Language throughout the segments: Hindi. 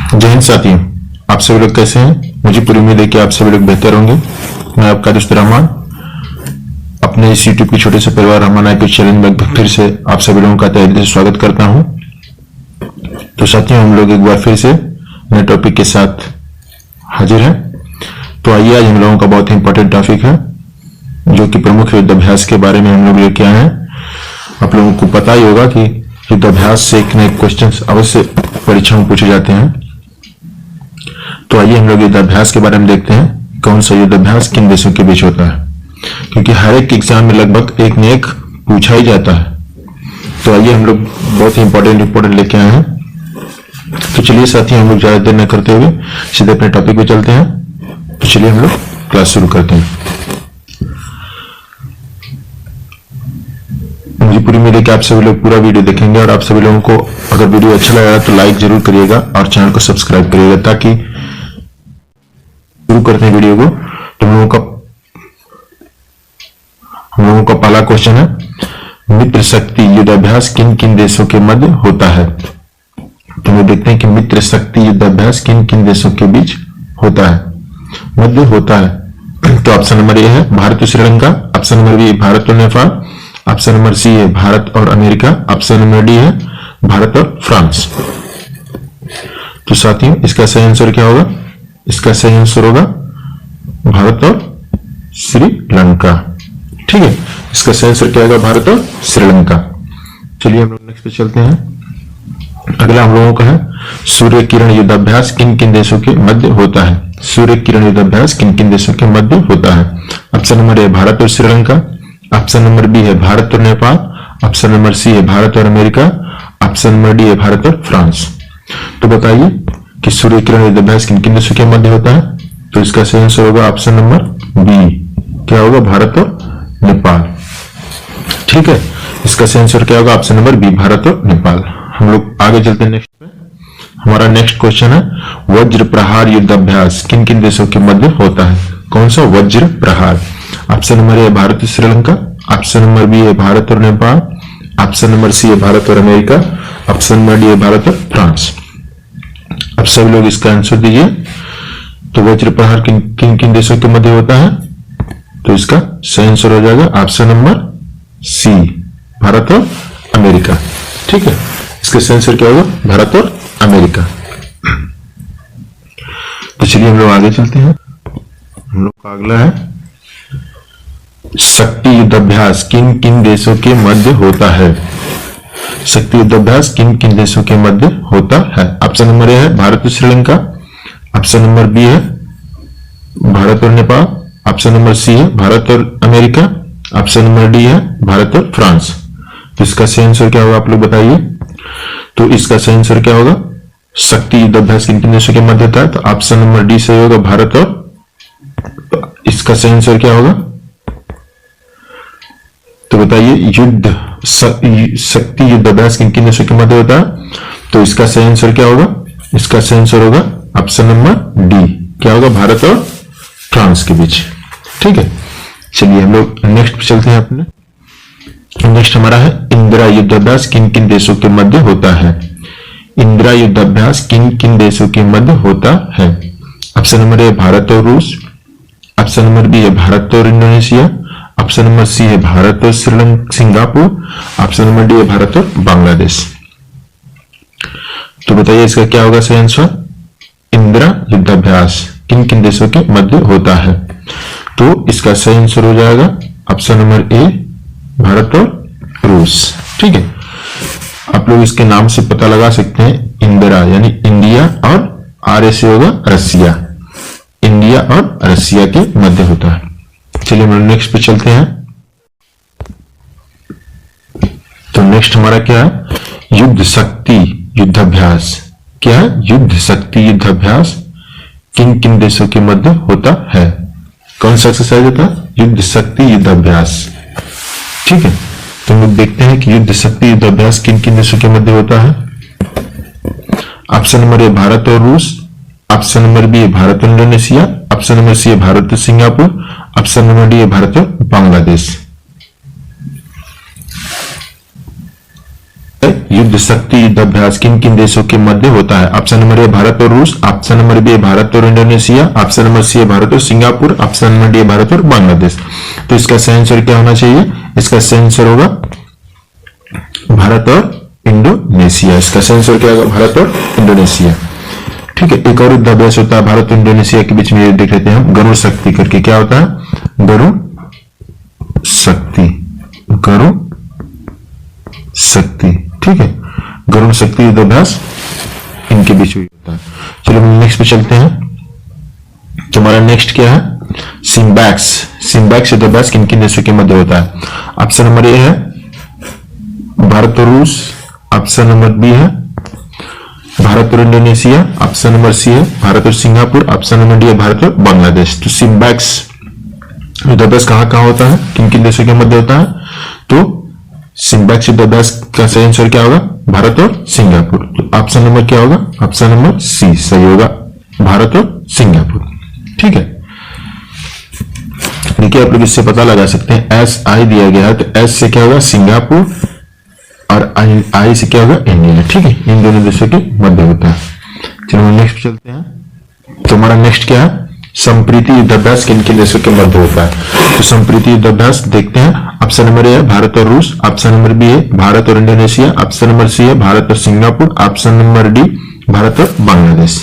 जय हिंद साथियों, आप सभी लोग कैसे हैं? मुझे पूरी उम्मीद है कि आप सभी लोग बेहतर होंगे। मैं आपका दोस्त रहमान अपने इस यूट्यूब के छोटे से परिवार रहमान आईपीएस चैनल में फिर से आप सभी लोगों का तहे दिल से स्वागत करता हूं। तो साथियों, हम लोग एक बार फिर से नए टॉपिक के साथ हाजिर हैं। तो आइए, आज हम लोगों का बहुत ही इंपॉर्टेंट टॉपिक है जो कि प्रमुख युद्धाभ्यास के बारे में हम लोग लेके आए हैं। आप लोगों को पता ही होगा कि युद्धाभ्यास से एक न एक क्वेश्चन अवश्य परीक्षा में पूछे जाते हैं। तो आइए हम लोग युद्धाभ्यास के बारे में देखते हैं, कौन सा युद्धाभ्यास किन देशों के बीच होता है, क्योंकि हर एक एग्जाम में लगभग एक न एक पूछा ही जाता है। तो आइए हम लोग बहुत ही इंपॉर्टेंट लेके आए हैं। तो चलिए साथियों, हम लोग ज्यादा देर न करते हुए सीधे अपने टॉपिक पे चलते हैं। तो चलिए हम लोग क्लास शुरू करते हैं। मुझे पूरी उम्मीद है कि आप सभी लोग पूरा वीडियो देखेंगे और आप सभी लोगों को अगर वीडियो अच्छा लगा तो लाइक जरूर करिएगा और चैनल को सब्सक्राइब करिएगा, ताकि शुरू करते हैं वीडियो को। तो हम लोगों का पहला क्वेश्चन है, मित्र शक्ति युद्धाभ्यास किन किन देशों के मध्य होता है? तो हम देखते हैं कि मित्र शक्ति युद्धाभ्यास किन किन देशों के बीच होता है, मध्य होता है। तो ऑप्शन नंबर ए है भारत और Sri Lanka, option number B Bharat और नेपाल, ऑप्शन नंबर सी है भारत और अमेरिका, ऑप्शन नंबर डी है भारत और फ्रांस। तो साथियों, इसका सही आंसर क्या होगा? इसका सही आंसर होगा भारत और श्रीलंका। ठीक है, इसका सही आंसर क्या होगा? भारत और श्रीलंका। चलिए हम लोग नेक्स्ट पे चलते हैं। अगला हम लोगों का है, सूर्य किरण युद्धाभ्यास किन किन देशों के मध्य होता है? सूर्य किरण युद्धाभ्यास किन किन देशों के मध्य होता है? ऑप्शन नंबर ए भारत और श्रीलंका, ऑप्शन नंबर बी है भारत और नेपाल, ऑप्शन नंबर सी है भारत और अमेरिका, ऑप्शन नंबर डी है भारत और फ्रांस। तो बताइए कि सूर्य किरण युद्धाभ्यास किन किन देशों के मध्य होता है? तो इसका सही आंसर होगा ऑप्शन नंबर बी, क्या होगा? भारत और नेपाल। ठीक है, इसका सही आंसर क्या होगा? ऑप्शन नंबर बी, भारत और नेपाल। हम लोग आगे चलते हैं नेक्स्ट पे। हमारा नेक्स्ट क्वेश्चन है, वज्र प्रहार युद्धाभ्यास किन किन देशों के मध्य होता है? कौन सा वज्र प्रहार? ऑप्शन नंबर ए भारत और श्रीलंका, ऑप्शन नंबर बी है भारत और नेपाल, ऑप्शन नंबर सी है भारत और अमेरिका, ऑप्शन नंबर डी है भारत और फ्रांस। अब सभी लोग इसका आंसर दीजिए। तो वज्र प्रहार किन किन देशों के मध्य होता है? तो इसका सही आंसर हो जाएगा ऑप्शन नंबर सी, भारत और अमेरिका। ठीक है, इसका सही आंसर क्या होगा? भारत और अमेरिका। तो चलिए हम लोग आगे चलते हैं। हम लोग का अगला है, शक्ति युद्धाभ्यास किन किन देशों के मध्य होता है? शक्ति युद्धाभ्यास किन किन देशों के मध्य होता है? ऑप्शन नंबर ए है भारत और श्रीलंका, ऑप्शन नंबर बी है भारत और नेपाल, ऑप्शन नंबर सी है भारत और अमेरिका, ऑप्शन नंबर डी है भारत और फ्रांस। तो इसका सही आंसर क्या होगा? आप लोग बताइए। तो इसका सही आंसर क्या होगा? शक्ति युद्धाभ्यास किन किन देशों के मध्य होता है? तो ऑप्शन नंबर डी सही होगा, भारत और इसका सही आंसर क्या होगा? तो बताइए, शक्ति युद्धाभ्यास किन किन देशों के मध्य होता है? तो इसका सही आंसर क्या होगा? इसका सही आंसर होगा ऑप्शन नंबर डी, क्या होगा? भारत और फ्रांस के बीच। ठीक है, चलिए हम लोग नेक्स्ट पे चलते हैं अपने। नेक्स्ट हमारा है, इंदिरा युद्धाभ्यास किन किन देशों के मध्य होता है? इंदिरा युद्धाभ्यास किन किन देशों के मध्य होता है? ऑप्शन नंबर ए भारत और रूस, ऑप्शन नंबर बी है भारत और इंडोनेशिया, ऑप्शन नंबर सी है भारत और सिंगापुर, ऑप्शन नंबर डी है भारत और बांग्लादेश। तो बताइए इसका क्या होगा सही आंसर? इंदिरा युद्धाभ्यास किन किन देशों के मध्य होता है? तो इसका सही आंसर हो जाएगा ऑप्शन नंबर ए, भारत और रूस। ठीक है, आप लोग इसके नाम से पता लगा सकते हैं, इंदिरा यानी इंडिया और आर से होगा रसिया, इंडिया और रसिया के मध्य होता है। चलिए हम नेक्स्ट पे चलते हैं। तो नेक्स्ट हमारा क्या है? युद्ध शक्ति युद्धाभ्यास। क्या है? युद्ध शक्ति युद्धाभ्यास किन किन देशों के मध्य होता है? कौन सा एक्सरसाइज होता है? युद्ध शक्ति युद्धाभ्यास। ठीक है, तो हम लोग देखते हैं कि युद्ध शक्ति युद्धाभ्यास किन किन देशों के मध्य होता है। ऑप्शन नंबर ए भारत और रूस, ऑप्शन नंबर बी है भारत और इंडोनेशिया, ऑप्शन नंबर सी है भारत और सिंगापुर, ऑप्शन नंबर डी है भारत और बांग्लादेश। युद्ध शक्ति युद्धाभ्यास किन किन देशों के मध्य होता है? ऑप्शन नंबर ए भारत और रूस, ऑप्शन नंबर बी भारत और Indonesia, option number C Bharat और Singapore, option number D Bharat और बांग्लादेश। तो इसका सही आंसर क्या होना चाहिए? इसका सही आंसर होगा भारत और इंडोनेशिया। इसका सही आंसर क्या होगा? भारत और इंडोनेशिया। ठीक है, एक और युद्धाभ्यास होता है भारत और इंडोनेशिया के बीच में, देख लेते हैं हम, गरुड़ शक्ति करके। क्या होता है? गरुड़ शक्ति, गरुड़ शक्ति। ठीक है, गरुड़ शक्ति युद्धाभ्यास इनके बीच में होता है। चलो हम नेक्स्ट पे चलते हैं। तुम्हारा नेक्स्ट क्या है? सिम्बैक्स। सिम्बैक्स युद्धाभ्यास किन किन देशों के मध्य होता है? ऑप्शन नंबर ए है भारत और रूस, ऑप्शन नंबर बी है भारत और इंडोनेशिया, ऑप्शन नंबर सी है भारत और सिंगापुर, ऑप्शन नंबर डी है भारत और बांग्लादेश। तो सिम्बैक्स युद्धाभ्यास कहां कहां होता है, किन किन देशों के मध्य होता है? तो सिम्बैक्स युद्धाभ्यास का सही आंसर क्या होगा? भारत और सिंगापुर। तो ऑप्शन नंबर क्या होगा? ऑप्शन नंबर सी सही होगा, भारत और सिंगापुर। ठीक है, देखिए आप लोग इससे पता लगा सकते हैं, एस आई दिया गया है तो एस से क्या होगा? सिंगापुर, और आई से क्या होगा? इंडिया। ठीक है, इन दोनों देशों के मध्य होता है। चलो नेक्स्ट चलते हैं। तो हमारा नेक्स्ट क्या है? संप्रीति युद्धाभ्यास किन किन देशों के मध्य होता है? तो संप्रीति युद्धाभ्यास देखते हैं। ऑप्शन नंबर ए है भारत और रूस, ऑप्शन नंबर बी है भारत और इंडोनेशिया, ऑप्शन नंबर सी है भारत और Singapore, option number D Bharat और बांग्लादेश।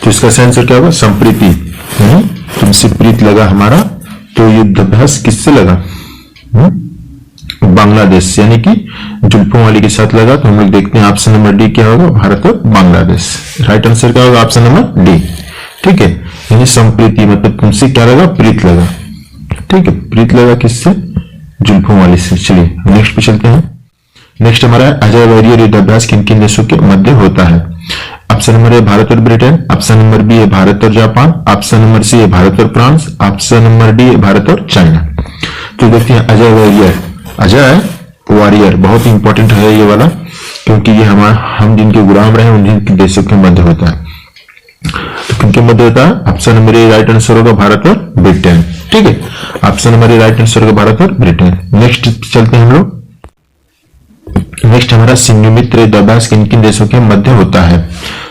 तो इसका सही आंसर क्या होगा? संप्रीति। तुमसे प्रीत लगा हमारा, तो युद्धाभ्यास किससे लगा? बांग्लादेश, यानी कि जुल्फों वाली के साथ लगा। तो हम लोग देखते हैं ऑप्शन नंबर डी क्या होगा? भारत और बांग्लादेश। राइट आंसर क्या होगा? Option number D. ठीक है, यानी संप्रीति मतलब तुमसे क्या लगा? प्रीत लगा। ठीक है, प्रीत लगा किससे? जुल्फों वाली से। चलिए नेक्स्ट पे चलते हैं। नेक्स्ट हमारा अजय वॉरियर युद्धाभ्यास किन किन देशों के मध्य होता है? ऑप्शन नंबर ए भारत और ब्रिटेन, ऑप्शन नंबर बी है भारत और जापान, ऑप्शन नंबर सी है भारत और फ्रांस, ऑप्शन नंबर डी है भारत और चाइना। तो देखते हैं अजय वॉरियर, अजय वॉरियर बहुत इंपॉर्टेंट है ये वाला, क्योंकि ये हम जिनके गुलाम रहे उन देशों के मध्य होता है। तो किनके मध्य होता है? ऑप्शन नंबर ए राइट आंसर होगा भारत और ब्रिटेन। ठीक है, ऑप्शन नंबर ए राइट आंसर होगा भारत और ब्रिटेन। नेक्स्ट चलते हैं हम लोग। नेक्स्ट हमारा सिन्धु मित्र युद्धाभ्यास किन किन देशों के मध्य होता है?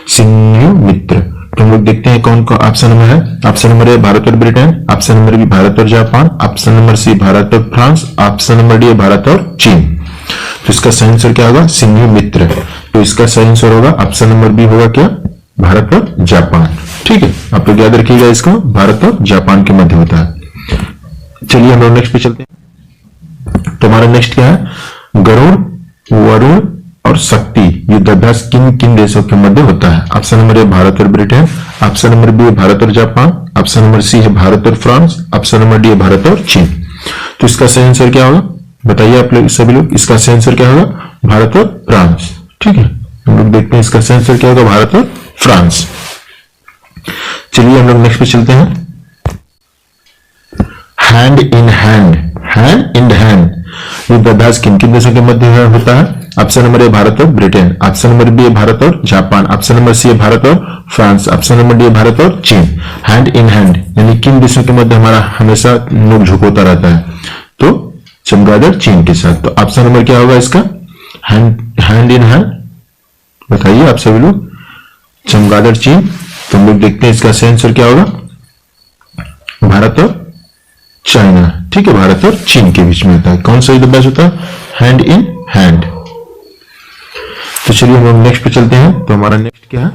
सिन्धु मित्र, तो हम लोग देखते हैं कौन कौन ऑप्शन नंबर है। ऑप्शन नंबर ए भारत और Britain, option number B Bharat और Japan, option number C Bharat और France, option number D Bharat और चीन। तो इसका सही आंसर क्या होगा? सिन्धु मित्र। तो इसका सही आंसर होगा ऑप्शन नंबर बी होगा क्या? भारत और जापान। ठीक है, आप लोग याद रखिएगा इसको, भारत और जापान के मध्य होता है। चलिए हम लोग नेक्स्ट पे चलते हैं। तो हमारा नेक्स्ट क्या है? गरुड़, वरुण और शक्ति युद्धाभ्यास किन किन देशों के मध्य होता है? ऑप्शन नंबर ए भारत और Britain, option number B Bharat और जापान, ऑप्शन नंबर सी है भारत और फ्रांस, ऑप्शन नंबर डी है भारत और चीन। तो इसका सही आंसर क्या होगा? बताइए आप लोग सभी लोग, इसका सही आंसर क्या होगा? भारत और फ्रांस। ठीक है, हम लोग देखते हैं इसका सही आंसर क्या होगा? भारत और फ्रांस। चलिए हम लोग नेक्स्ट पे चलते हैं। Hand in hand, hand in hand युद्धाभ्यास किन किन देशों के मध्य होता है? ऑप्शन नंबर ए भारत और Britain, option number B Bharat और Japan, option number C Bharat और France, option number D Bharat और चीन। हैंड इन हैंड यानी किन देशों के मध्य हमारा हमेशा नोक झोंक होता रहता है? तो चमगादड़ चीन के साथ। तो ऑप्शन नंबर क्या होगा इसका? हैंड इन हैंड, बताइए आप सभी लोग। चमगादड़ चीन। तो हम लोग देखते हैं इसका सही आंसर क्या होगा? भारत और चाइना। ठीक है, भारत और चीन के बीच में होता है। कौन सा युद्धाभ्यास होता है? Hand in hand. तो चलिए हम लोग नेक्स्ट पे चलते हैं। तो हमारा नेक्स्ट क्या है?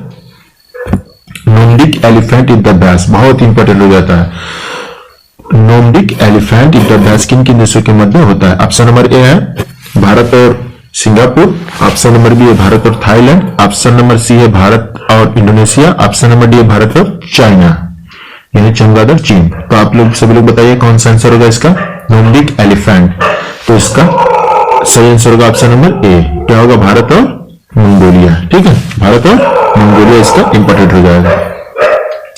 नोंदिक एलिफेंट युद्धाभ्यास, बहुत इंपॉर्टेंट हो जाता है। नोंदिक एलिफेंट युद्धाभ्यास किन किन देशों के मध्य होता है? ऑप्शन नंबर ए है भारत और सिंगापुर, ऑप्शन नंबर बी है भारत और थाईलैंड, ऑप्शन नंबर सी है भारत और इंडोनेशिया, ऑप्शन नंबर डी है भारत और चाइना, यानी चमगादड़ चीन। तो आप लोग सभी लोग बताइए कौन सा आंसर होगा इसका? नोंदिक एलिफेंट। तो इसका सही आंसर होगा ऑप्शन नंबर ए, क्या होगा? भारत और मंगोलिया। ठीक है, भारत और मंगोलिया इसका इंपॉर्टेंट हो जाएगा।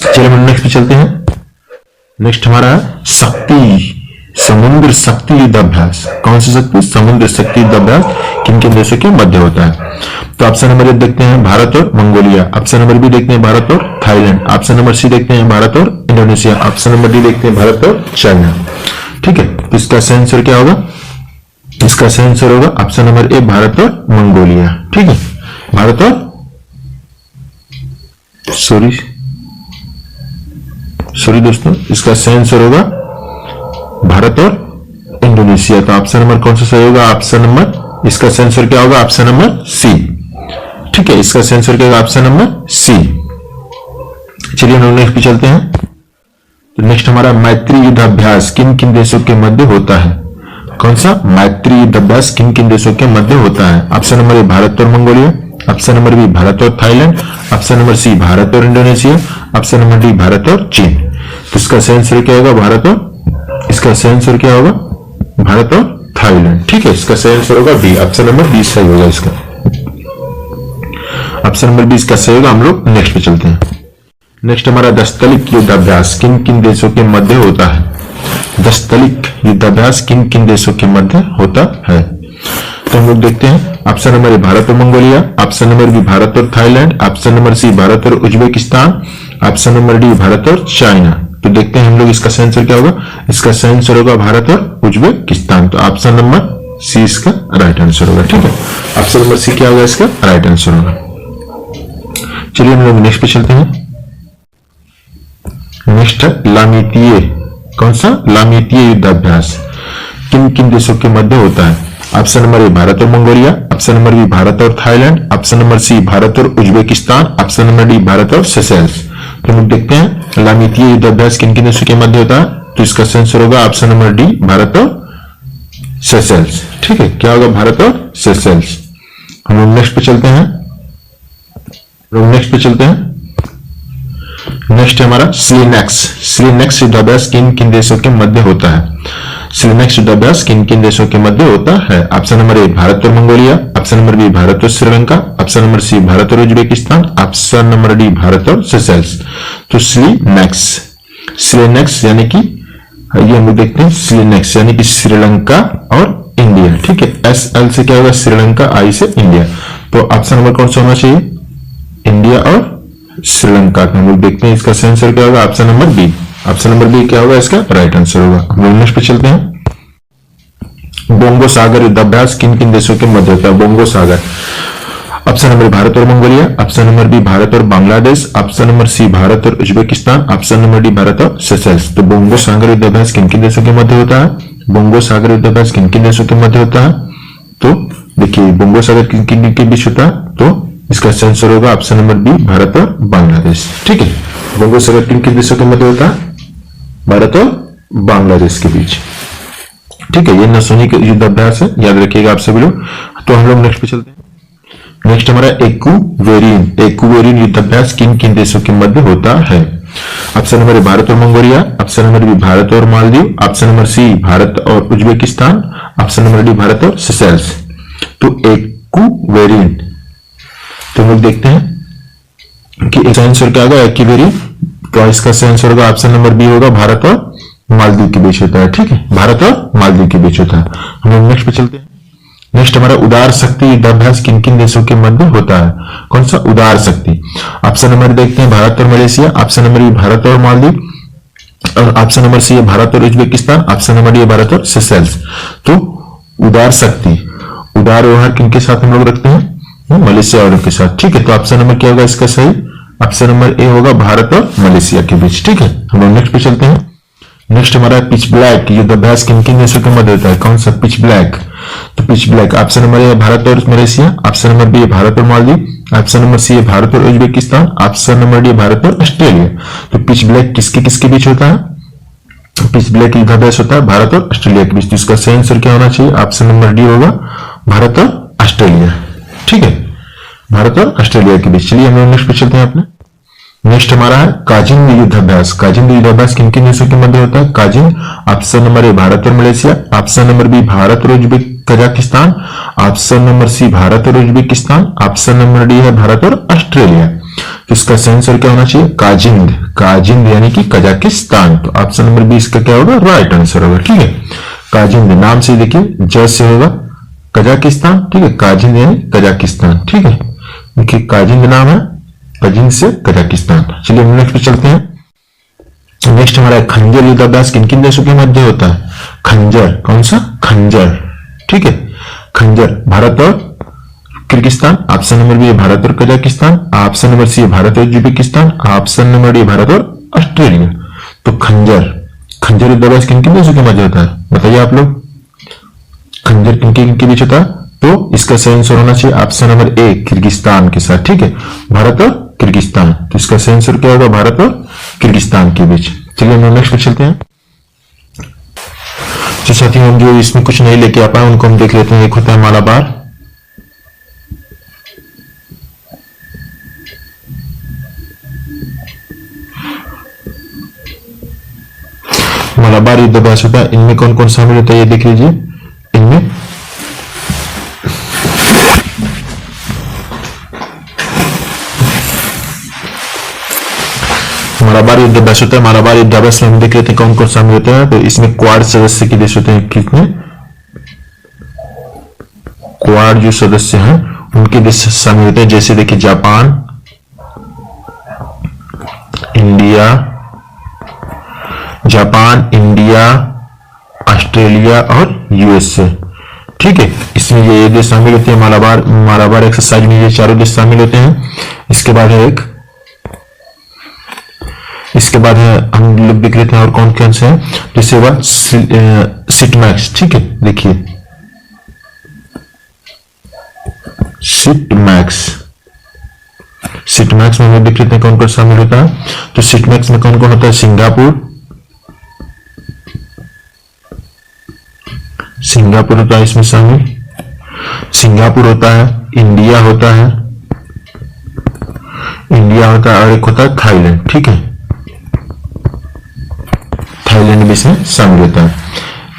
चलिए हम नेक्स्ट पे चलते हैं। नेक्स्ट हमारा शक्ति, समुद्र शक्ति युद्धाभ्यास। कौन सी शक्ति? समुद्र शक्ति युद्धाभ्यास किन किन देशों के मध्य होता है? तो ऑप्शन नंबर 1 देखते हैं भारत और मंगोलिया, ऑप्शन नंबर बी देखते हैं भारत और थाईलैंड, ऑप्शन नंबर सी देखते हैं भारत और इंडोनेशिया, ऑप्शन नंबर डी देखते हैं भारत और चाइना। ठीक है, तो इसका सही आंसर क्या होगा? इसका सही आंसर होगा ऑप्शन नंबर ए, भारत और मंगोलिया। ठीक है, भारत और सॉरी दोस्तों, इसका सही आंसर होगा भारत और इंडोनेशिया। तो ऑप्शन नंबर कौन सा सही होगा? ऑप्शन नंबर, इसका सही आंसर क्या होगा? Option number C. ठीक है, इसका सही आंसर क्या होगा? Option number C. चलिए हम नेक्स्ट पे चलते हैं। तो नेक्स्ट हमारा मैत्री युद्धाभ्यास किन किन देशों के मध्य होता है? कौन सा? मैत्री युद्धाभ्यास किन किन देशों के मध्य होता है? ऑप्शन नंबर ए, भारत और Mongolia. Option number B, Bharat और Thailand. Option number C, Bharat और Indonesia. Option number D, Bharat और चीन। तो इसका सही आंसर क्या होगा? भारत और, इसका सही आंसर क्या होगा? भारत और थाईलैंड। ठीक है, इसका सही आंसर होगा बी, ऑप्शन नंबर बी सही होगा इसका। ऑप्शन नंबर बी इसका सही होगा। हम लोग नेक्स्ट पे चलते हैं। नेक्स्ट हमारा दस्तलिक युद्धाभ्यास किन किन देशों के मध्य होता है? दस्तलिक युद्धाभ्यास किन किन देशों के मध्य होता है? तो हम लोग देखते हैं। ऑप्शन नंबर ए, भारत और Mongolia. Option number B, Bharat और Thailand. Option number C, Bharat और Uzbekistan. Option number D, Bharat और चाइना। तो देखते हैं हम लोग इसका सही आंसर क्या होगा। इसका सही आंसर होगा भारत और उज्बेकिस्तान। तो ऑप्शन नंबर सी इसका राइट आंसर होगा। ठीक है, ऑप्शन नंबर सी क्या होगा? इसका राइट आंसर होगा। चलिए हम लोग नेक्स्ट पे चलते हैं। नेक्स्ट है लामितीय। कौन सा? लामितीय युद्धाभ्यास किन किन देशों के मध्य होता है? ऑप्शन नंबर ए, भारत और Mongolia. Option number B, Bharat और Thailand. Option number C, Bharat और Uzbekistan. Option number D, Bharat और सेशेल्स। तो हम देखते हैं लामितीय युद्धाभ्यास किन किन देशों के मध्य होता है। तो इसका सही आंसर होगा ऑप्शन नंबर डी, भारत और सेशेल्स। ठीक है, क्या होगा? भारत और सेशेल्स। हम लोग नेक्स्ट पे चलते हैं। नेक्स्ट हमारा स्लीनेक्स। स्लीनेक्स युद्धाभ्यास किन किन देशों के मध्य होता है? स्लीनेक्स युद्धाभ्यास किन किन देशों के मध्य होता है? ऑप्शन नंबर ए, भारत और Mongolia. Option number B, Bharat और Sri Lanka. Option number C, Bharat और Uzbekistan. Option number D, Bharat और सेशेल्स। तो स्लीनेक्स यानी कि ये हम लोग देखते हैं। स्लीनेक्स यानी कि श्रीलंका और इंडिया। ठीक है, एस एल से क्या होगा? श्रीलंका, आई से इंडिया। तो ऑप्शन नंबर कौन सा होना चाहिए? इंडिया और श्रीलंका। हम लोग देखते हैं इसका सही आंसर क्या होगा? Option number B. Option number B क्या होगा? इसका राइट आंसर होगा। हम लोग नेक्स्ट पे चलते हैं। बोंगो सागर युद्धाभ्यास किन किन देशों के मध्य होता है? बोंगो सागर। ऑप्शन नंबर भारत और Mongolia. Option number B, Bharat और Bangladesh. Option number C, Bharat और Uzbekistan. Option number D, Bharat और सेशेल्स। तो बोंगो सागर युद्धाभ्यास किन किन देशों के मध्य होता है? बोंगो सागर युद्धाभ्यास किन किन देशों के मध्य होता है? तो देखिए, बोंगो सागर किन किन के बीच होता है? तो इसका आंसर होगा ऑप्शन नंबर बी, भारत और बांग्लादेश। ठीक है, बोंगो सागर किन किन देशों के मध्य होता है? भारत और बांग्लादेश के बीच। ठीक है, ये नसोनी का युद्धाभ्यास है, याद रखिएगा आप सभी लोग। तो हम लोग नेक्स्ट पे चलते हैं। नेक्स्ट हमारा एक्वेरिन युद्धाभ्यास किन किन देशों के मध्य होता है? ऑप्शन नंबर ए, भारत और Mongolia. Option number B, Bharat और Maldives. Option number C, Bharat और Uzbekistan. Option number D, Bharat और सेशेल्स। तो एक्वेरिन, तो हम लोग देखते हैं कि इसका आंसर क्या होगा? एक्वेरिन। तो इसका सही आंसर होगा ऑप्शन नंबर बी होगा, भारत और मालदीव के बीच होता है। ठीक है, भारत और मालदीव के बीच होता है। हम लोग नेक्स्ट पे चलते हैं। नेक्स्ट हमारा उदार शक्ति युद्धाभ्यास किन किन देशों के मध्य होता है? कौन सा? उदार शक्ति। ऑप्शन नंबर देखते हैं, भारत और Malaysia. Option number B, Bharat और मालदीव। और ऑप्शन नंबर सी है भारत और Uzbekistan. Option number D, Bharat और सेशेल्स। तो उदार शक्ति, उदार व्यवहार किनके साथ हम लोग रखते हैं? मलेशिया वालों के साथ। ठीक है, तो ऑप्शन नंबर क्या होगा इसका सही? ऑप्शन नंबर ए होगा, भारत और मलेशिया के बीच। ठीक है, हम लोग नेक्स्ट पे चलते हैं। नेक्स्ट हमारा पिच ब्लैक युद्धाभ्यास किन किन देशों के मध्य होता है? कौन सा? Pitch black. तो pitch black option number A, Bharat और Malaysia. Option number B, Bharat और Maldives. Option number C, Bharat और Uzbekistan. Option number D, Bharat और ऑस्ट्रेलिया। तो पिच ब्लैक किसके किसके बीच होता है? पिच ब्लैक युद्धाभ्यास होता है भारत और ऑस्ट्रेलिया के बीच। तो इसका सही आंसर क्या होना चाहिए? ऑप्शन नंबर डी होगा, भारत और ऑस्ट्रेलिया। ठीक है, भारत और ऑस्ट्रेलिया के बीच। चलिए हम लोग नेक्स्ट पे चलते हैं अपने। नेक्स्ट हमारा है काजिंग युद्धाभ्यास। काजिंग युद्धाभ्यास किन किन देशों के मध्य होता है? Kazind option number A, Bharat और Malaysia. Option number B, Bharat और Kazakhstan. Option number C, Bharat और उज्बेकिस्तान। ऑप्शन नंबर डी है भारत और ऑस्ट्रेलिया। तो इसका सही आंसर क्या होना चाहिए? काजिंग। काजिंग यानी कि कजाकिस्तान। तो ऑप्शन नंबर बी इसका क्या होगा? राइट आंसर होगा। ठीक है, काजिंग नाम से देखिए, ज से होगा कजाकिस्तान। ठीक है, काजिंग यानी कजाकिस्तान। ठीक है, देखिए काजिंग नाम है, काजिंग से कजाकिस्तान। चलिए हम नेक्स्ट पे चलते हैं। नेक्स्ट हमारा खंजर युद्धाभ्यास किन किन देशों के मध्य होता है? खंजर, कौन सा? खंजर। ठीक है। खंजर भारत और किर्गिस्तान, ऑप्शन नंबर बी है भारत और कजाकिस्तान, ऑप्शन नंबर सी है भारत और Uzbekistan, option number D Bharat और ऑस्ट्रेलिया। तो खंजर, खंजर युद्धाभ्यास किन किन देशों के मध्य होता है, बताइए आप लोग। खंजर किन किन के बीच होता है? तो इसका सही आंसर होना चाहिए ऑप्शन नंबर ए किर्गिस्तान के साथ, ठीक है, भारत और किर्गिस्तान। तो इसका सही आंसर क्या होगा? भारत और किर्गिस्तान के बीच। चलिए हम नेक्स्ट पे चलते हैं। तो साथियों हम जो इसमें कुछ नहीं लेके आ पाए उनको हम देख लेते हैं। एक होता है मालाबार, मालाबार युद्धाभ्यास होता है, इनमें कौन कौन शामिल होता है ये देख लीजिए। इनमें मालाबार युद्धाभ्यास होता है। मालाबार युद्धाभ्यास में हम देख लेते हैं कौन कौन शामिल होते हैं। तो इसमें क्वाड सदस्य के देश होते हैं। कितने क्वाड जो सदस्य हैं उनके देश शामिल होते हैं, जैसे देखिए जापान, इंडिया, ऑस्ट्रेलिया और यूएसए, ठीक है। इसमें ये देश शामिल होते हैं। मालाबार एक्सरसाइज में ये चारों देश शामिल होते हैं। इसके बाद है हम लोग देख लेते हैं और कौन कौन से हैं। जैसे वह सिटमैक्स, ठीक है, देखिए सिटमैक्स में हम देख लेते हैं कौन कौन शामिल होता है। तो सिटमैक्स में कौन कौन होता है? सिंगापुर होता है इसमें शामिल, सिंगापुर होता है, इंडिया होता है और एक होता है थाईलैंड, ठीक है, थाईलैंड भी इसमें शामिल होता है।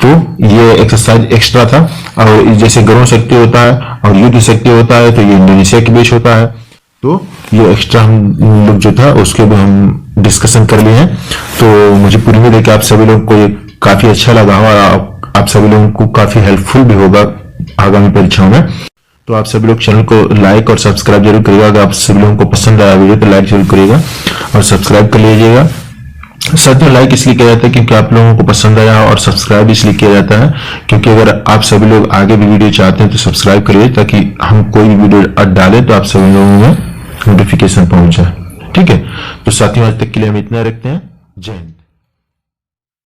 तो ये एक्सरसाइज एक्स्ट्रा था। और जैसे गरुड़ शक्ति होता है और युद्ध शक्ति होता है तो ये इंडोनेशिया के बीच होता है। तो ये एक्स्ट्रा हम लोग जो था उसके भी हम डिस्कशन कर लिए हैं। तो मुझे पूरी में देखिए आप सभी लोगों को ये काफी अच्छा लगा और आप सभी लोगों को काफी हेल्पफुल भी होगा आगामी परीक्षाओं में। तो आप सभी लोग चैनल को लाइक और सब्सक्राइब जरूर करिएगा। अगर आप सभी लोगों को पसंद आया वीडियो तो लाइक जरूर करिएगा और सब्सक्राइब कर लीजिएगा। साथियों लाइक इसलिए किया जाता है क्योंकि आप लोगों को पसंद आया और सब्सक्राइब इसलिए किया जाता है क्योंकि अगर आप सभी लोग आगे भी वीडियो चाहते हैं तो सब्सक्राइब करिए ताकि हम कोई भी वीडियो डालें तो आप सभी लोगों में नोटिफिकेशन पहुंच जाए, ठीक है। तो साथियों आज तक के लिए हम इतना रखते हैं। जय हिंद।